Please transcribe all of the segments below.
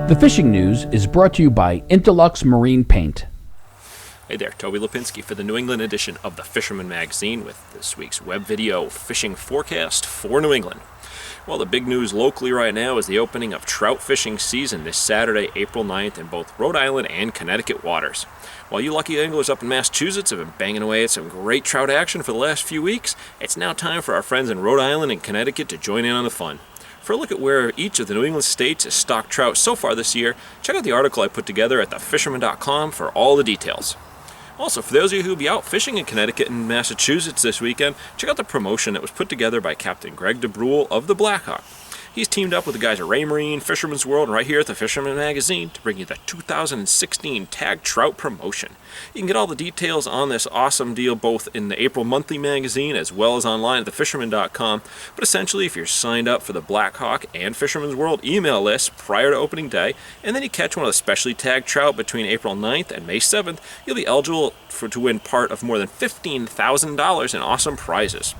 The fishing news is brought to you by Interlux Marine Paint. Hey there, Toby Lapinski for the New England edition of the Fisherman magazine with this week's web video fishing forecast for New England. Well, the big news locally right now is the opening of trout fishing season this Saturday, April 9th in both Rhode Island and Connecticut waters. While you lucky anglers up in Massachusetts have been banging away at some great trout action for the last few weeks, it's now time for our friends in Rhode Island and Connecticut to join in on the fun. For a look at where each of the New England states has stocked trout so far this year, check out the article I put together at thefisherman.com for all the details. Also, for those of you who will be out fishing in Connecticut and Massachusetts this weekend, check out the promotion that was put together by Captain Greg DeBrule of the Blackhawk. He's teamed up with the guys at Ray Marine, Fisherman's World, and right here at the Fisherman magazine to bring you the 2016 Tag Trout promotion. You can get all the details on this awesome deal both in the April monthly magazine as well as online at thefisherman.com. But essentially, if you're signed up for the Blackhawk and Fisherman's World email list prior to opening day, and then you catch one of the specially tagged trout between April 9th and May 7th, you'll be eligible to win part of more than $15,000 in awesome prizes.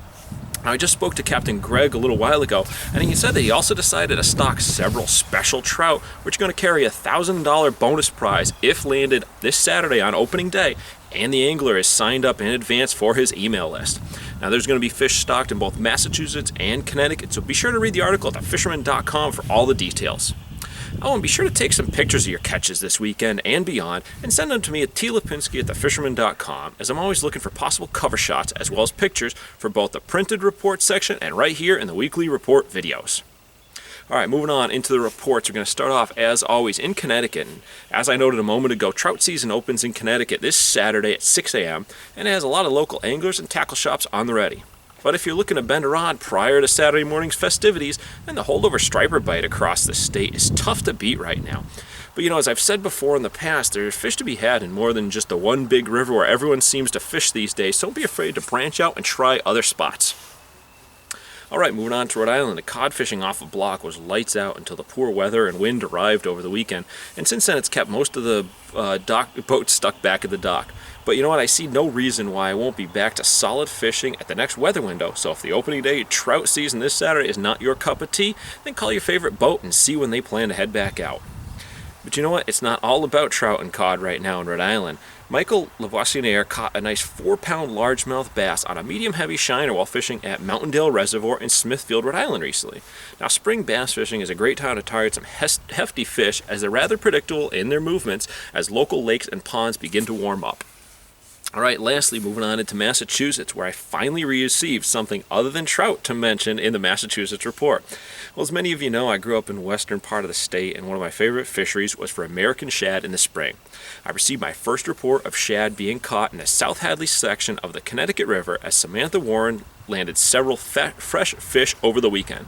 Now, I just spoke to Captain Greg a little while ago, and he said that he also decided to stock several special trout, which are going to carry a $1,000 bonus prize if landed this Saturday on opening day, and the angler is signed up in advance for his email list. Now, there's going to be fish stocked in both Massachusetts and Connecticut, so be sure to read the article at thefisherman.com for all the details. Oh, and be sure to take some pictures of your catches this weekend and beyond and send them to me at tlapinski at thefisherman.com, as I'm always looking for possible cover shots as well as pictures for both the printed report section and right here in the weekly report videos. Alright, moving on into the reports. We're going to start off, as always, in Connecticut. And as I noted a moment ago, trout season opens in Connecticut this Saturday at 6 a.m. and it has a lot of local anglers and tackle shops on the ready. But if you're looking to bend a rod prior to Saturday morning's festivities, then the holdover striper bite across the state is tough to beat right now. But you know, as I've said before in the past, there's fish to be had in more than just the one big river where everyone seems to fish these days, so don't be afraid to branch out and try other spots. Alright, moving on to Rhode Island. The cod fishing off of Block was lights out until the poor weather and wind arrived over the weekend, and since then it's kept most of the boats stuck back at the dock. But you know what, I see no reason why I won't be back to solid fishing at the next weather window, so if the opening day trout season this Saturday is not your cup of tea, then call your favorite boat and see when they plan to head back out. But you know what, it's not all about trout and cod right now in Rhode Island. Michael Lavoisier caught a nice 4-pound largemouth bass on a medium-heavy shiner while fishing at Mountaindale Reservoir in Smithfield, Rhode Island recently. Now, spring bass fishing is a great time to target some hefty fish as they're rather predictable in their movements as local lakes and ponds begin to warm up. Alright, lastly, moving on into Massachusetts, where I finally received something other than trout to mention in the Massachusetts report. Well, as many of you know, I grew up in the western part of the state, and one of my favorite fisheries was for American shad in the spring. I received my first report of shad being caught in the South Hadley section of the Connecticut River as Samantha Warren landed several fresh fish over the weekend.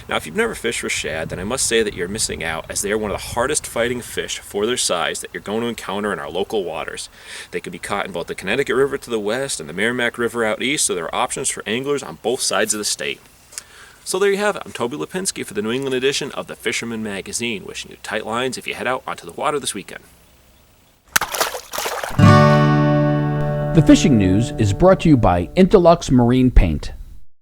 Now, if you've never fished for shad, then I must say that you're missing out, as they are one of the hardest fighting fish for their size that you're going to encounter in our local waters. They can be caught in both the Connecticut River to the west and the Merrimack River out east, so there are options for anglers on both sides of the state. So there you have it. I'm Toby Lapinski for the New England edition of the Fisherman magazine, wishing you tight lines if you head out onto the water this weekend. The fishing news is brought to you by Interlux Marine Paint.